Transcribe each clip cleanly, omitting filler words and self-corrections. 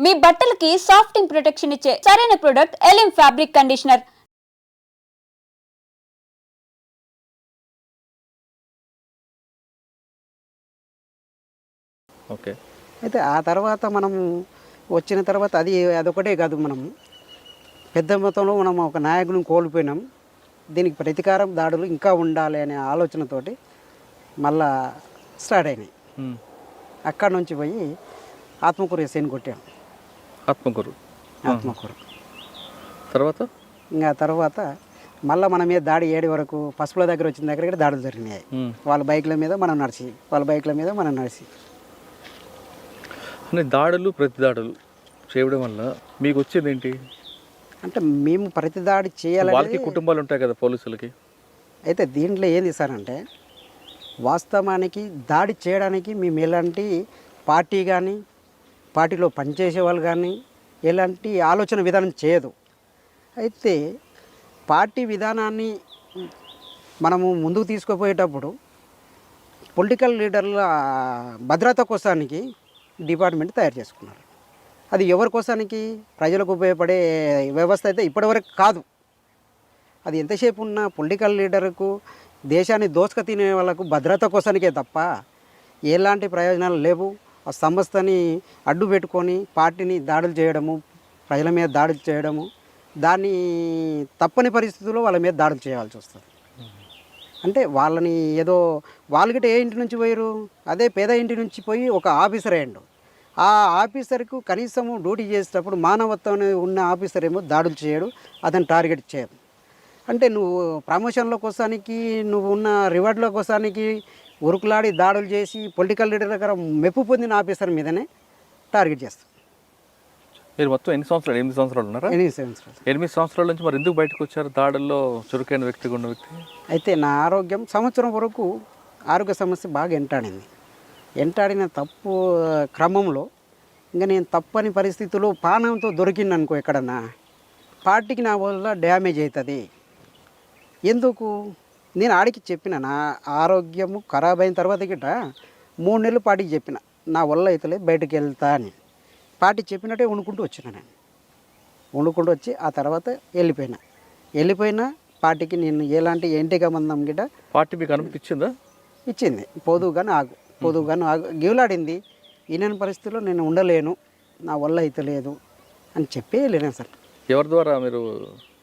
మీ బట్టలకి సాఫ్టింగ్ ప్రొటెక్షన్ ఇచ్చే సరైన ప్రొడక్ట్ ఎలిమ్ ఫ్యాబ్రిక్ కండిషనర్. ఓకే. అయితే ఆ తర్వాత మనం వచ్చిన తర్వాత అదొకటే కాదు, మనం పెద్ద మొత్తంలో మనం ఒక నాయకుని కోల్పోయినాం. దీనికి ప్రతీకారం దాడులు ఇంకా ఉండాలి అనే ఆలోచనతోటి మళ్ళా స్టార్ట్ అయినాయి. అక్కడ నుంచి పోయి ఆత్మకూరు ఎస్ఐని కొట్టాం. ఆత్మకూరు తర్వాత ఇంకా తర్వాత మళ్ళీ మన మీద దాడి ఏడు వరకు పసుపుల దగ్గర వచ్చిన దగ్గర దాడులు జరిగినాయి. వాళ్ళ బైక్ల మీద మనం నడిచి అనే దాడులు ప్రతి దాడులు చేయడం వల్ల మీకు వచ్చేది ఏంటి? అంటే మేము ప్రతి దాడి చేయాలి, వాళ్ళకి కుటుంబాలు ఉంటాయి కదా పోలీసులకి. అయితే దీంట్లో ఏంది సార్ అంటే, వాస్తవానికి దాడి చేయడానికి మేము ఎలాంటి పార్టీ కానీ పార్టీలో పనిచేసే వాళ్ళు కానీ ఎలాంటి ఆలోచన విధానం చేయదు. అయితే పార్టీ విధానాన్ని మనము ముందుకు తీసుకుపోయేటప్పుడు పొలిటికల్ లీడర్ల భద్రత కోసానికి డిపార్ట్మెంట్ తయారు చేసుకున్నారు. అది ఎవరి కోసానికి? ప్రజలకు ఉపయోగపడే వ్యవస్థ అయితే ఇప్పటివరకు కాదు. అది ఎంతసేపు ఉన్న పొలిటికల్ లీడర్కు, దేశాన్ని దోసుక తినే వాళ్ళకు భద్రత కోసానికే తప్ప ఎలాంటి ప్రయోజనాలు లేవు. ఆ సంస్థని అడ్డు పెట్టుకొని పార్టీని దాడులు చేయడము, ప్రజల మీద దాడులు చేయడము, దాన్ని తప్పని పరిస్థితుల్లో వాళ్ళ మీద దాడులు చేయాల్సి వస్తుంది. అంటే వాళ్ళని ఏదో వాళ్ళకిట ఏ ఇంటి నుంచి పోయారు, అదే పేద ఇంటి నుంచి పోయి ఒక ఆఫీసర్ అయ్యండు. ఆ ఆఫీసర్కు కనీసము డ్యూటీ చేసేటప్పుడు మానవత్వం ఉన్న ఆఫీసర్ ఏమో దాడులు చేయడు, అతను టార్గెట్ చేయదు. అంటే నువ్వు ప్రమోషన్ల కోసానికి, నువ్వు ఉన్న రివార్డుల కోసానికి ఉరుకులాడి దాడులు చేసి పొలిటికల్ లీడర్ దగ్గర మెప్పు పొందిన ఆఫీసర్ మీదనే టార్గెట్ చేస్తాం. మీరు మొత్తం ఎన్ని సంవత్సరాలు? 8 సంవత్సరాలు ఉన్నారా? 8 సంవత్సరాలు. 8 సంవత్సరాల నుంచి మరి ఎందుకు బయటకు వచ్చారు? దాడుల్లో చురుకైన వ్యక్తిగా ఉన్న వ్యక్తి. అయితే నా ఆరోగ్యం సంవత్సరం వరకు ఆరోగ్య సమస్య బాగా ఎంటాడిన తప్పు క్రమంలో ఇంకా నేను తప్పని పరిస్థితుల్లో పానంతో దొరికిందనుకో ఎక్కడన్నా, పార్టీకి నా వల్ల డ్యామేజ్ అవుతుంది. ఎందుకు నేను ఆడికి చెప్పిన, నా ఆరోగ్యము ఖరాబ్ అయిన తర్వాత గిట్ట 3 నెలలు పార్టీకి చెప్పిన, నా వల్ల అవుతలే బయటకు వెళ్తా అని. పార్టీ చెప్పినట్టే వండుకుంటూ వచ్చిన. నేను వండుకుంటూ వచ్చి ఆ తర్వాత వెళ్ళిపోయినా పార్టీకి నేను ఎలాంటి ఎంటిక మందం గిట్ట పార్టీ మీకు అనుమతిచ్చిందా? ఇచ్చింది. పొదువుగాను ఆగు గీవులాడింది. ఈయన పరిస్థితుల్లో నేను ఉండలేను, నా వల్ల అయితే లేదు అని చెప్పి వెళ్ళినా సార్. ఎవరి ద్వారా మీరు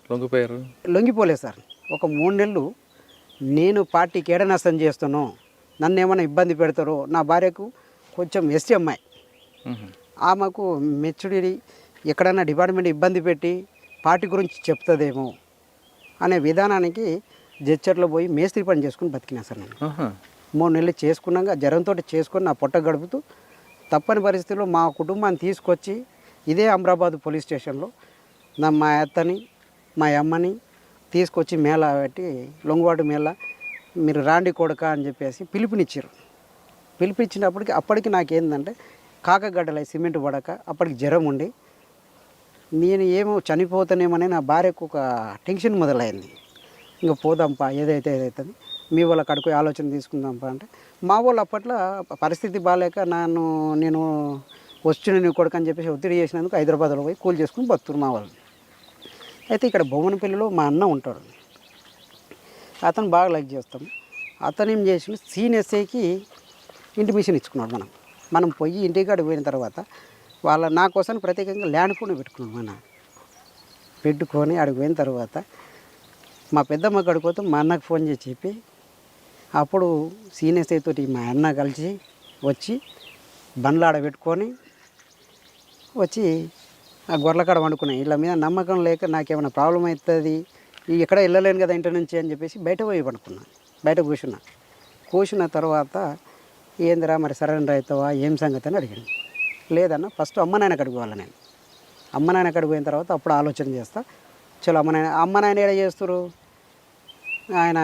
లొంగిపోయారు? లొంగిపోలేదు సార్. ఒక 3 నెలలు నేను పార్టీకి ఏడ నష్టం చేస్తానో, నన్ను ఏమైనా ఇబ్బంది పెడతారో, నా భార్యకు కొంచెం ఎస్టీ అమ్మాయి, ఆమెకు మెచ్చుడి ఎక్కడైనా డిపార్ట్మెంట్ ఇబ్బంది పెట్టి పార్టీ గురించి చెప్తుందేమో అనే విధానానికి జడ్చర్లో పోయి మేస్త్రి పని చేసుకుని బతికినా సార్. నేను 3 నెలలు చేసుకున్నాక జ్వరంతో చేసుకొని నా పొట్ట గడుపుతూ తప్పని పరిస్థితుల్లో మా కుటుంబాన్ని తీసుకొచ్చి ఇదే అమరాబాద్ పోలీస్ స్టేషన్లో మా అత్తని మా అమ్మని తీసుకొచ్చి మేళ పెట్టి, లొంగువాడు మేళ, మీరు రాండి కొడక అని చెప్పేసి పిలిపించినప్పటికి అప్పటికి నాకేందంటే కాకగడ్డలై సిమెంట్ పడక అప్పటికి జ్వరం ఉండి నేను ఏమో చనిపోతానేమని నా భార్యకు ఒక టెన్షన్ మొదలైంది. ఇంకా పోదాంపా, ఏదైతుంది మీ వాళ్ళ కడుకు ఆలోచన తీసుకుందాంపా అంటే, మా వాళ్ళు అప్పట్లో పరిస్థితి బాగాలేక నేను వచ్చిన నీ కొడుకు అని చెప్పేసి ఒత్తిడి చేసినందుకు హైదరాబాద్లో పోయి కూలి చేసుకుని బతుకురు మా వాళ్ళు. అయితే ఇక్కడ భువనపల్లిలో మా అన్న ఉంటాడు, అతను బాగా లైక్ చేస్తాం. అతను ఏం చేసిన సీనియర్స్కి ఇంటిమేషన్ ఇచ్చుకున్నాడు. మనం పోయి ఇంటికాడ పోయిన తర్వాత నా కోసం ప్రత్యేకంగా ల్యాండ్ ఫోన్ పెట్టుకున్నాం. పెట్టుకొని అక్కడికి పోయిన తర్వాత మా పెద్దమ్మ కాడికి పోతే మా అన్నకు ఫోన్ చేసి చెప్పి, అప్పుడు సీనియర్స్ తోటి మా అన్న కలిసి వచ్చి బండ్లాడ పెట్టుకొని వచ్చి ఆ గొర్రెల కాడ వండుకున్నాయి. వీళ్ళ మీద నమ్మకం లేక నాకేమైనా ప్రాబ్లం అవుతుంది, ఎక్కడ వెళ్ళలేను కదా ఇంటి నుంచి అని చెప్పేసి బయట పోయి పండుకున్నాను. బయట కూర్చున్న తర్వాత ఏందిరా మరి సరెండర్ అవుతావా, ఏం సంగతి అని అడిగాను. లేదన్న, ఫస్ట్ అమ్మ నాయన కాడికి పోవాలి. నేను అమ్మ నాయన కాడికి పోయిన తర్వాత అప్పుడు ఆలోచన చేస్తా. చలో అమ్మ నాయన ఏడ చేస్తారు, ఆయన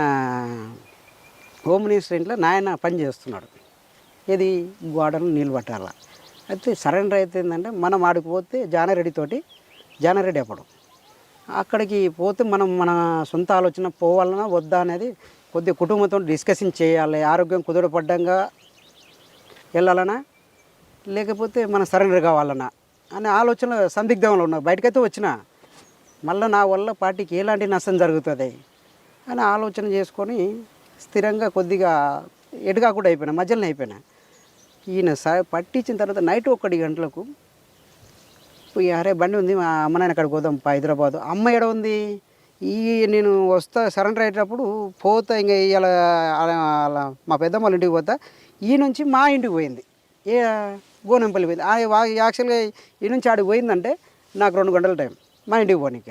హోమ్ మినిస్టర్ ఇంట్లో నాయన పని చేస్తున్నాడు, ఇది గోడను నీళ్ళు పట్టాల. అయితే సరెండర్ అవుతుందంటే మనం ఆడికి పోతే జానారెడ్డి అప్పుడు అక్కడికి పోతే మనం మన సొంత ఆలోచన పోవాలన్నా వద్దా అనేది కొద్దిగా కుటుంబంతో డిస్కషన్ చేయాలి. ఆరోగ్యం కుదుటపడ్డంగా వెళ్ళాలన్నా లేకపోతే మన సరెండర్ కావాలన్నా అనే ఆలోచన సందిగ్ధంలో ఉన్నా. బయటకైతే వచ్చిన మళ్ళీ నా వల్ల పార్టీకి ఎలాంటి నష్టం జరుగుతుంది అని ఆలోచన చేసుకొని స్థిరంగా కొద్దిగా ఎటుగా కూడా అయిపోయినా, మధ్యలోనే అయిపోయినా. ఈయన పట్టించిన తర్వాత నైట్ 1 గంటలకు పోయి, అరే బండి ఉంది మా అమ్మ నాయన అక్కడికి పోదాం హైదరాబాదు. అమ్మ ఎడ ఉంది, నేను వస్తా సరెండర్ అయ్యేటప్పుడు పోతా, ఇంకా ఇలా మా పెద్దమ్మ వాళ్ళ ఇంటికి పోతా. ఈ నుంచి మా ఇంటికి పోయింది, గోనెంపల్లి పోయింది. యాక్చువల్గా ఈ నుంచి ఆడికి పోయిందంటే నాకు 2 గంటల టైం మా ఇంటికి పోనీక.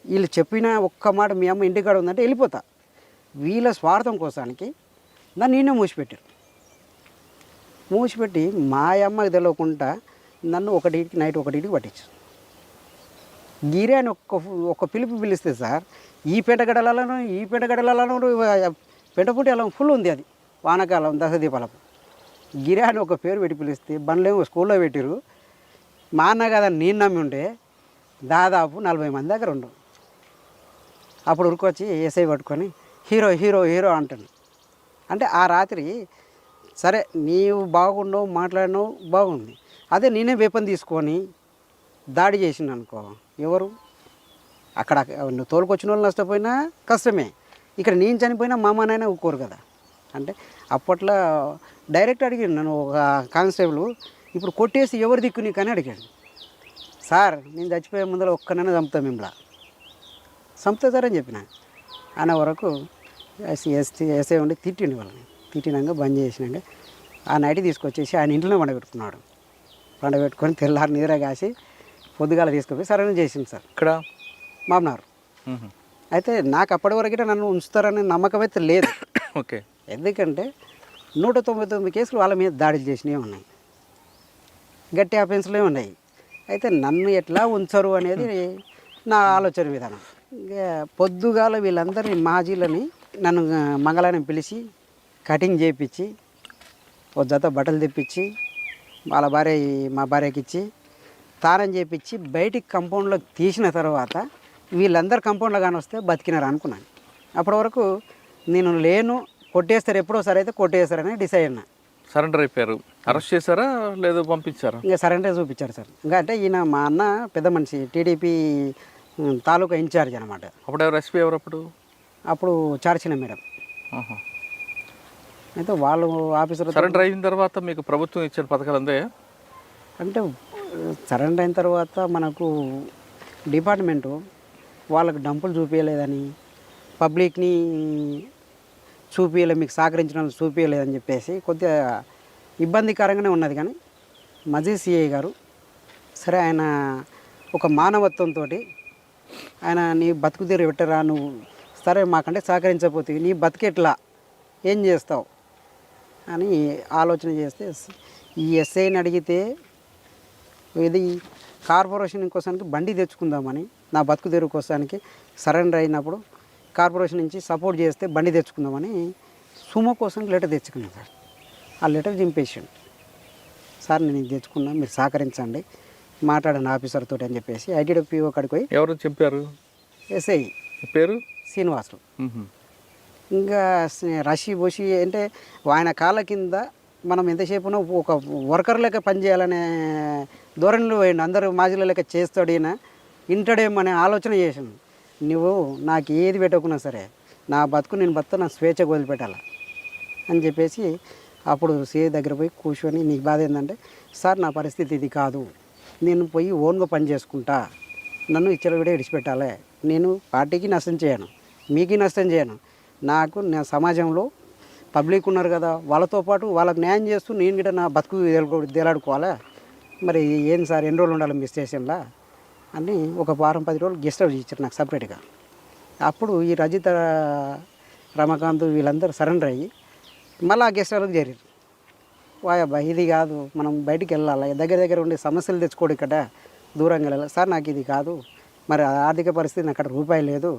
వీళ్ళు చెప్పిన ఒక్క మాట, మీ అమ్మ ఇంటికాడ ఉందంటే వెళ్ళిపోతా. వీళ్ళ స్వార్థం కోసానికి నన్ను నేనే మూసిపెట్టి మా అమ్మకి తెలియకుండా నన్ను నైట్ 1కి పట్టించు. గిరి అని ఒక్క పిలుపు పిలిస్తే సార్, ఈ పెంటగడలను పెంటపుట్టి అలా ఫుల్ ఉంది. అది వానకాలం దశదీపాలకు గిరి అని ఒక పేరు పెట్టి పిలిస్తే బండ్లేమో స్కూల్లో పెట్టిరు. మా అన్న కదా నేను నమ్మి ఉంటే దాదాపు 40 మంది దగ్గర ఉండు. అప్పుడు ఉరికొచ్చి ఎస్ఐ పట్టుకొని హీరో హీరో హీరో అంటాను. అంటే ఆ రాత్రి సరే నీవు బాగుండవు, మాట్లాడినావు బాగుంది. అదే నేనే వేపన్ తీసుకొని దాడి చేసిన అనుకో, ఎవరు అక్కడ నువ్వు తోలుకొచ్చిన వాళ్ళు నష్టపోయినా కష్టమే, ఇక్కడ నేను చనిపోయినా మా అమ్మ నాయన ఊరుకోరు కదా. అంటే అప్పట్లో డైరెక్ట్ అడిగాను నన్ను ఒక కానిస్టేబుల్, ఇప్పుడు కొట్టేసి ఎవరు దిక్కు నీకు అని అడిగాడు. సార్ నేను చచ్చిపోయే ముందర ఒక్కనైనా చంపుతా, మిమ్మల్ని చంపుతా సార్ అని చెప్పిన. అన్న వరకు ఎస్ఐ ఉండి తిట్టిండి వాళ్ళని. తిట్టినాక బంద్ చేసినాక ఆ నైట్ తీసుకొచ్చేసి ఆయన ఇంట్లోనే పండబెట్టుకున్నాడు. పండబెట్టుకొని తెల్లారి నీర కాసి పొద్దుగాల తీసుకుపోయి సరైన చేసింది సార్ ఇక్కడ మామనారు. అయితే నాకు అప్పటి వరకు నన్ను ఉంచుతారనే నమ్మకం అయితే లేదు. ఓకే. ఎందుకంటే 199 కేసులు వాళ్ళ మీద దాడులు చేసినవి ఉన్నాయి, గట్టి ఆఫెన్స్లే ఉన్నాయి. అయితే నన్ను ఎట్లా ఉంచరు అనేది నా ఆలోచన విధానం. ఇంకా పొద్దుగాల వీళ్ళందరినీ మాజీలని నన్ను మంగళాన్ని పిలిచి కటింగ్ చేయించి ఓ జత బట్టలు తెప్పించి వాళ్ళ మా భార్యకి ఇచ్చి తానం చేయించి బయటికి కంపౌండ్లోకి తీసిన తర్వాత వీళ్ళందరూ కంపౌండ్లో కానీ వస్తే బతికినారు అనుకున్నాను. అప్పటి వరకు నేను లేను, కొట్టేస్తారు ఎప్పుడో సరే అయితే కొట్టేస్తారని డిసైడ్ అయినా. సరెండర్ అయిపోయారు. అరెస్ట్ చేశారా లేదా పంపించారా? ఇంకా సరెండర్ చూపించారు సార్. ఇంకా అంటే ఈయన మా అన్న పెద్ద మనిషి, టీడీపీ తాలూకా ఇన్ఛార్జ్ అనమాట. అప్పుడు ఎవరు ఎస్పీ ఎవరు అప్పుడు చార్చిన మేడం. అయితే వాళ్ళు ఆఫీసర్ సరెండర్ అయిన తర్వాత మీకు ప్రభుత్వం ఇచ్చిన పథకాలు అందే? అంటే సరెండర్ అయిన తర్వాత మనకు డిపార్ట్మెంటు వాళ్ళకు డంపులు చూపించలేదని, పబ్లిక్ని చూపించలేదు, మీకు సహకరించిన వాళ్ళు చూపించలేదని చెప్పేసి కొద్దిగా ఇబ్బందికరంగానే ఉన్నది. కానీ మజీద్ సిఐ గారు సరే, ఆయన ఒక మానవత్వంతో ఆయన నీ బతుకు తీరు పెట్టరా, నువ్వు సరే మాకంటే సహకరించకపోతే నీ బతికెట్లా ఏం చేస్తావు అని ఆలోచన చేస్తే ఈ ఎస్ఐని అడిగితే ఇది కార్పొరేషన్ కోసానికి బండి తెచ్చుకుందామని, నా బతుకు తెరువు కోసానికి సరెండర్ అయినప్పుడు కార్పొరేషన్ నుంచి సపోర్ట్ చేస్తే బండి తెచ్చుకుందామని సుమో కోసం లెటర్ తెచ్చుకున్నాను సార్. ఆ లెటర్ చింపేసాను. సార్ నేను ఇది తెచ్చుకున్నా, మీరు సహకరించండి, మాట్లాడండి ఆఫీసర్ తోటి అని చెప్పేసి ఐటీడీపీఓ కాడికి పోయి. ఎవరు చెప్పారు? ఎస్ఐ పేరు శ్రీనివాసులు. ఇంకా రషి బోషి అంటే ఆయన కాళ్ళ కింద మనం ఎంతసేపునో ఒక వర్కర్ లెక్క పనిచేయాలనే ధోరణిలో పోయిండు. అందరూ మాజీల లెక్క చేస్తాడు ఈయన, ఇంటడేమనే ఆలోచన చేసాను. నువ్వు నాకు ఏది పెట్టకున్నా సరే నా బతుకు నేను నా స్వేచ్ఛగా వదిలిపెట్టాలా అని చెప్పేసి అప్పుడు సిఐ దగ్గర పోయి కూర్చొని, నీకు బాధ ఏంటంటే, సార్ నా పరిస్థితి ఇది కాదు, నేను పోయి ఓన్గా పని చేసుకుంటా, నన్ను ఇచ్చలవిడే విడిచిపెట్టాలి, నేను పార్టీకి నష్టం చేయను, మీకు నష్టం చేయను, నాకు నా సమాజంలో పబ్లిక్ ఉన్నారు కదా వాళ్ళతో పాటు వాళ్ళకి న్యాయం చేస్తూ నేను కూడా నా బతుకు దేలాడుకోవాలా, మరి ఏం సార్ ఎన్ని రోజులు ఉండాలి మీ స్టేషన్లో అని ఒక వారం 10 రోజులు గెస్ట్ హౌస్ ఇచ్చారు నాకు సపరేట్గా. అప్పుడు ఈ రజిత, రమాకాంత్ వీళ్ళందరూ సరెండర్ అయ్యి మళ్ళీ ఆ గెస్ట్ హౌస్కి చేరారు. వాయబ్బా ఇది కాదు, మనం బయటికి వెళ్ళాలి, దగ్గర ఉండే సమస్యలు తెచ్చుకోడు, ఇక్కడ దూరంగా వెళ్ళాలి సార్, నాకు ఇది కాదు, మరి ఆర్థిక పరిస్థితి నాకు అక్కడ రూపాయి లేదు,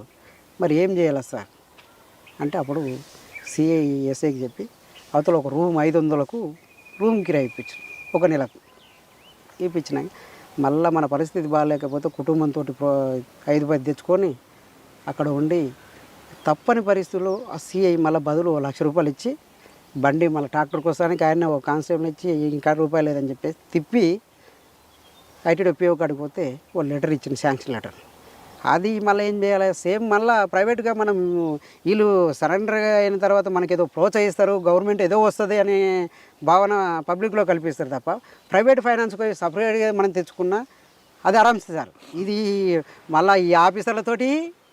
మరి ఏం చేయాలి సార్ అంటే అప్పుడు సిఐ ఎస్ఐకి చెప్పి అవతల ఒక రూమ్ 500కు రూమ్ కిరాయి ఇప్పించారు, 1 నెలకు ఇప్పించినాక మళ్ళీ మన పరిస్థితి బాగాలేకపోతే కుటుంబంతో 5-10 తెచ్చుకొని అక్కడ ఉండి తప్పని పరిస్థితుల్లో ఆ సిఐ మళ్ళీ బదులు ₹1,00,000 ఇచ్చి బండి మళ్ళీ ట్రాక్టర్ కోసానికి ఆయన ఒక కానిస్టేబుల్ ఇచ్చి ఇంకా రూపాయలు లేదని చెప్పేసి తిప్పి ఐటీడీఓ కాడికి పోతే వాళ్ళు లెటర్ ఇచ్చింది, శాంక్షన్ లెటర్. అది మళ్ళీ ఏం చేయాలి, సేమ్ మళ్ళీ ప్రైవేట్గా మనం వీళ్ళు సరెండర్ అయిన తర్వాత మనకేదో ప్రోత్సహిస్తారు, గవర్నమెంట్ ఏదో వస్తుంది అనే భావన పబ్లిక్లో కల్పిస్తారు తప్ప ప్రైవేట్ ఫైనాన్స్కి సపరేట్గా మనం తెచ్చుకున్నా అది ఆరామ్స్ సార్. ఇది మళ్ళీ ఈ ఆఫీసర్లతోటి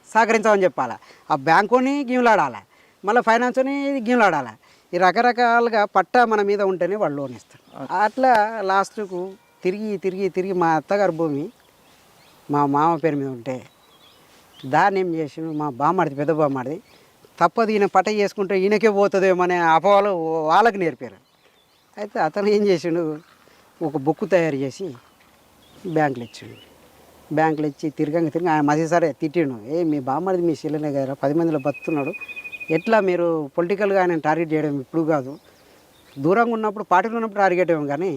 సహకరించామని చెప్పాలి, ఆ బ్యాంకుని గీములాడాలి, మళ్ళీ ఫైనాన్స్ని గీములాడాలి. ఈ రకరకాలుగా పట్టా మన మీద ఉంటేనే వాళ్ళు లోన్ ఇస్తారు. అట్లా లాస్ట్కు తిరిగి తిరిగి తిరిగి మా అత్తగారి భూమి మా మామ పేరు మీద ఉంటే దాన్ని ఏం చేసి మా బామ్మడిది, పెద్ద బామ్మడిది తప్పదు ఈయన పట్ట చేసుకుంటే ఈయనకే పోతుందేమో అనే అపోహలు వాళ్ళకి నేర్పారు. అయితే అతను ఏం చేసిండు, ఒక బుక్ తయారు చేసి బ్యాంకులు ఇచ్చిండు. బ్యాంకులు ఇచ్చి తిరిగి ఆయన మధ్య సరే తిట్టిండు, మీ బామ్మడిది మీ చెల్లెనే కదా 10 మందిలో బతున్నాడు, ఎట్లా మీరు పొలిటికల్గా ఆయన టార్గెట్ చేయడం ఇప్పుడు కాదు, దూరంగా ఉన్నప్పుడు పార్టీలో ఉన్నప్పుడు టార్గెట్ ఇవ్వం, కానీ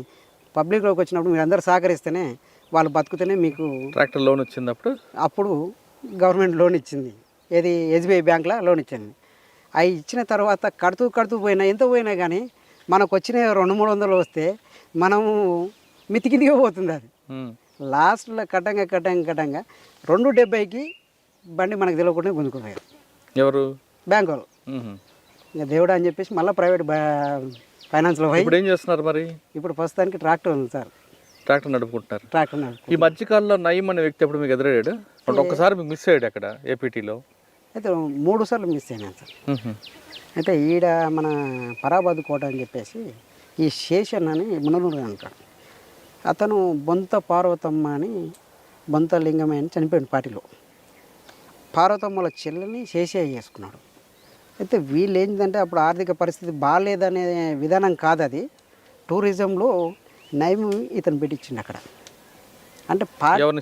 పబ్లిక్లోకి వచ్చినప్పుడు మీరు అందరూ సహకరిస్తేనే వాళ్ళు బతుకుతేనే మీకు ట్రాక్టర్ లోన్ వచ్చింది. అప్పుడు గవర్నమెంట్ లోన్ ఇచ్చింది, ఏది ఎస్బీఐ బ్యాంక్లో లోన్ ఇచ్చింది. అవి ఇచ్చిన తర్వాత కడుతూ పోయినా ఎంత పోయినా కానీ మనకు వచ్చిన 200-300 వస్తే మనము మితికిదిగా పోతుంది. అది లాస్ట్లో కట్టంగా 270కి బండి మనకు తెలియకుండా గుంజుకుపోయారు. ఎవరు? బ్యాంక్ వాళ్ళు. ఇంకా దేవుడు అని చెప్పేసి మళ్ళీ ప్రైవేట్ ఫైనాన్స్లో పోయి ఇప్పుడు ఏం చేస్తున్నారు మరి? ఇప్పుడు ప్రస్తుతానికి ట్రాక్టర్ ఉంది సార్, ట్రాక్టర్ నడుపుకుంటున్నారు. ట్రాక్టర్ నడుపు. ఈ మధ్యకాలంలో నయీం అనే వ్యక్తి ఎప్పుడు మీకు ఎదురయ్యాడు? అంటే ఒక్కసారి మీకు మిస్ అయ్యాడు అక్కడ ఏపీటీలో. అయితే 3 సార్లు మిస్ అయినాను సార్. అయితే ఈడ మన పరాబాద్ కోట అని చెప్పేసి ఈ శేషన్ అని మునలూరు అంటాడు, అతను బొంత పార్వతమ్మ అని బొంత లింగమే అని చనిపోయాడు పార్టీలో. పార్వతమ్మల చెల్లెని శేషయ్య చేసుకున్నాడు. అయితే వీళ్ళు ఏంటంటే అప్పుడు ఆర్థిక పరిస్థితి బాగాలేదనే విధానం కాదు, అది టూరిజంలో నయం ఇతను పెట్టించిండు అక్కడ. అంటే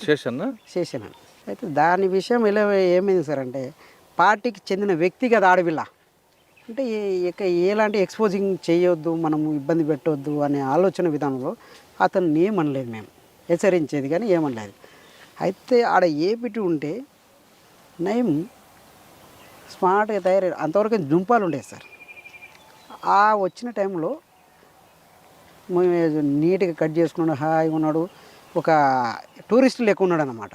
శేషన్ అని. అయితే దాని విషయం ఎలా ఏమైంది సార్ అంటే, పార్టీకి చెందిన వ్యక్తిగత ఆడపిల్ల అంటే ఎలాంటి ఎక్స్పోజింగ్ చేయొద్దు, మనము ఇబ్బంది పెట్టవద్దు అనే ఆలోచన విధానంలో అతను ఏమనలేదు, మేము హెచ్చరించేది కానీ ఏమనలేదు. అయితే ఆడ ఏపిటి ఉంటే నయం స్మార్ట్గా తయారయ్యాడు. అంతవరకు జుంపాలు ఉండేది సార్. ఆ వచ్చిన టైంలో నీట్గా కట్ చేసుకున్నాడు, హాయిగా ఉన్నాడు, ఒక టూరిస్ట్ లెక్క ఉన్నాడు అన్నమాట.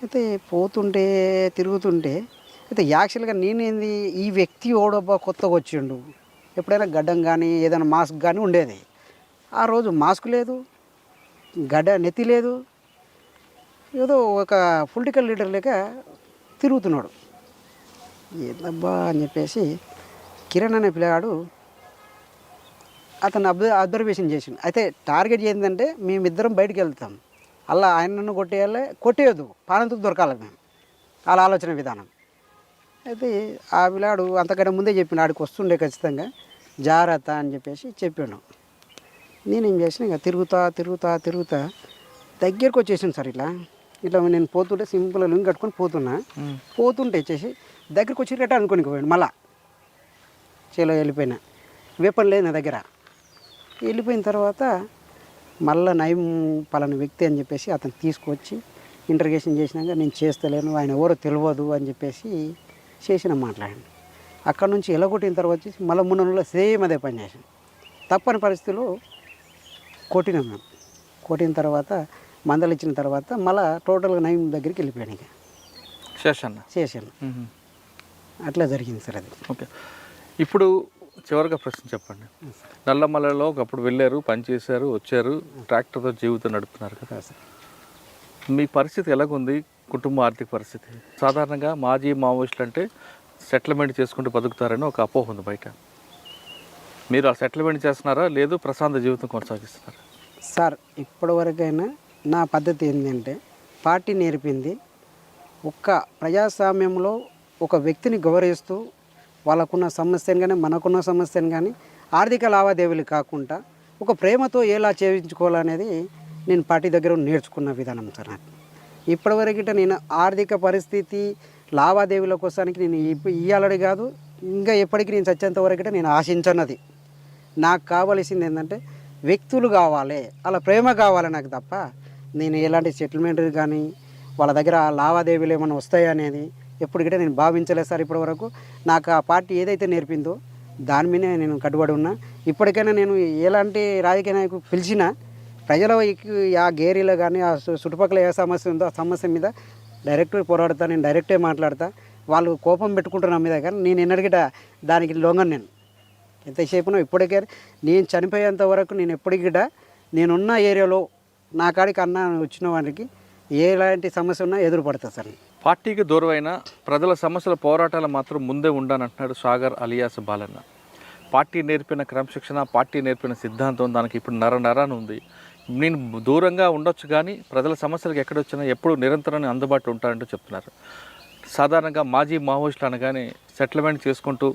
అయితే పోతుంటే తిరుగుతుంటే అయితే యాక్చువల్గా నేనేంది, ఈ వ్యక్తి ఓడబ్బా కొత్తగా వచ్చిండు, ఎప్పుడైనా గడ్డం కానీ ఏదైనా మాస్క్ కానీ ఉండేది. ఆ రోజు మాస్క్ లేదు, నెత్తి లేదు, ఏదో ఒక పొలిటికల్ లీడర్ లేక తిరుగుతున్నాడు. ఏందబ్బా అని చెప్పేసి కిరణ్ అనే పిల్లగాడు అతను అబ్జర్వేషన్ చేసిండు. అయితే టార్గెట్ ఏంటంటే మేమిద్దరం బయటికి వెళ్తాం, అలా ఆయనను కొట్టేయద్దు, పానంతో దొరకాలి మేము, వాళ్ళ ఆలోచన విధానం. అయితే ఆ పిల్లాడు అంతకంటే ముందే చెప్పిండు, ఆడికి వస్తుండే ఖచ్చితంగా జాగ్రత్త అని చెప్పేసి చెప్పాను. నేనేం చేసిన ఇంకా తిరుగుతా దగ్గరికి వచ్చేసాను సార్. ఇట్లా నేను పోతుంటే సింపుల్గా లుంగి కట్టుకొని పోతుంటే వచ్చేసి దగ్గరికి వచ్చి రిటర్న్ అనుకోనికి పోయాడు. మళ్ళా చేలో వెళ్ళిపోయినా, వేపన్ లేదు నా దగ్గర. వెళ్ళిపోయిన తర్వాత మళ్ళీ నయం పలానా వ్యక్తి అని చెప్పేసి అతను తీసుకొచ్చి ఇంటర్గేషన్ చేసినాక నేను చేస్తలేను, ఆయన ఎవరో తెలియదు అని చెప్పేసి చేసిన మాట్లాడండి. అక్కడ నుంచి ఎలగొట్టిన తర్వాత వచ్చేసి మళ్ళీ 3 నెలల్లో సేమ్ అదే పని చేసాను. తప్పని పరిస్థితిలో కొట్టినాం మేము. కొట్టిన తర్వాత మందలు ఇచ్చిన తర్వాత మళ్ళీ టోటల్గా నయం దగ్గరికి వెళ్ళిపోయాను. ఇక చేశాను. అట్లా జరిగింది సార్ అది. ఓకే, ఇప్పుడు చివరిగా ప్రశ్న చెప్పండి. నల్లమలలో ఒకప్పుడు వెళ్ళారు, పనిచేశారు, వచ్చారు, ట్రాక్టర్తో జీవితం నడుపుతున్నారు కదా సార్. మీ పరిస్థితి ఎలాగుంది, కుటుంబ ఆర్థిక పరిస్థితి? సాధారణంగా మాజీ మావోయిస్టులు అంటే సెటిల్మెంట్ చేసుకుంటూ బతుకుతారని ఒక అపోహ ఉంది బయట. మీరు ఆ సెటిల్మెంట్ చేస్తున్నారా, లేదు ప్రశాంత జీవితం కొనసాగిస్తున్నారా? సార్ ఇప్పటివరకైనా నా పద్ధతి ఏంటంటే, పార్టీ నేర్పింది ఒక్క ప్రజాస్వామ్యంలో ఒక వ్యక్తిని గౌరవిస్తూ వాళ్ళకున్న సమస్యను కానీ మనకున్న సమస్యను కానీ ఆర్థిక లావాదేవీలు కాకుండా ఒక ప్రేమతో ఎలా చేయించుకోవాలనేది నేను పార్టీ దగ్గర నేర్చుకున్న విధానం సార్. నాకు ఇప్పటివరకు నేను ఆర్థిక పరిస్థితి లావాదేవీల కోసానికి నేను ఇయ్యాలని కాదు, ఇంకా ఎప్పటికీ నేను చచ్చేంత వరకు నేను ఆశించన్నది. నాకు కావాల్సింది ఏంటంటే వ్యక్తులు కావాలి, అలా ప్రేమ కావాలి నాకు తప్ప నేను ఎలాంటి సెటిల్మెంట్ కానీ వాళ్ళ దగ్గర లావాదేవీలు ఏమైనా వస్తాయా అనేది ఎప్పటికంటే నేను భావించలేదు సార్. ఇప్పటివరకు నాకు ఆ పార్టీ ఏదైతే నేర్పిందో దాని మీదే నేను కట్టుబడి ఉన్నా. ఇప్పటికైనా నేను ఎలాంటి రాజకీయ నాయకుడు పిలిచినా ప్రజలకి ఆ గేరీలో కానీ ఆ చుట్టుపక్కల ఏ సమస్య ఉందో ఆ సమస్య మీద డైరెక్ట్ పోరాడతా, నేను డైరెక్టే మాట్లాడతా. వాళ్ళు కోపం పెట్టుకుంటారు నా మీద, కానీ నేను ఎన్నడిగిట దానికి లొంగను. నేను ఎంతసేపునో ఇప్పటికే నేను చనిపోయేంత వరకు నేను ఎప్పటికిట నేనున్న ఏరియాలో నా కాడికి అన్న వచ్చిన వారికి ఎలాంటి సమస్య ఉన్నా ఎదురుపడతా సార్. పార్టీకి దూరమైన ప్రజల సమస్యల పోరాటాలు మాత్రం ముందే ఉండాలంటున్నాడు సాగర్ అలియాస్ బాలన్న. పార్టీ నేర్పిన క్రమశిక్షణ, పార్టీ నేర్పిన సిద్ధాంతం దానికి ఇప్పుడు నరాన ఉంది. నేను దూరంగా ఉండొచ్చు కానీ ప్రజల సమస్యలకు ఎక్కడొచ్చినా ఎప్పుడు నిరంతరం అందుబాటులో ఉంటారంటూ చెప్తున్నారు. సాధారణంగా మాజీ మావోయిస్టులు అనగానే సెటిల్మెంట్ చేసుకుంటూ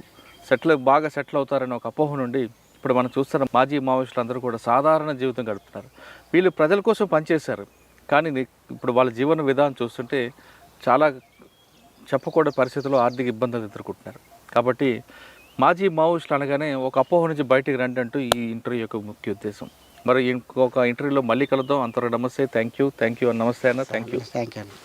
బాగా సెటిల్ అవుతారని ఒక అపోహ నుండి ఇప్పుడు మనం చూస్తున్న మాజీ మావోయిస్టులు అందరూ కూడా సాధారణ జీవితం గడుపుతున్నారు. వీళ్ళు ప్రజల కోసం పనిచేశారు, కానీ ఇప్పుడు వాళ్ళ జీవన విధానం చూస్తుంటే చాలా చెప్పకూడని పరిస్థితుల్లో ఆర్థిక ఇబ్బందులు ఎదుర్కొంటున్నారు. కాబట్టి మాజీ మావోయిస్టులు అనగానే ఒక అపోహ నుంచి బయటికి రండి అంటూ ఈ ఇంటర్వ్యూ యొక్క ముఖ్య ఉద్దేశం. మరి ఇంకొక ఇంటర్వ్యూలో మళ్ళీ కలుద్దాం. అంతవరకు నమస్తే, థ్యాంక్ యూ. నమస్తే అన్న, థ్యాంక్ యూ. థ్యాంక్ యూ అన్న.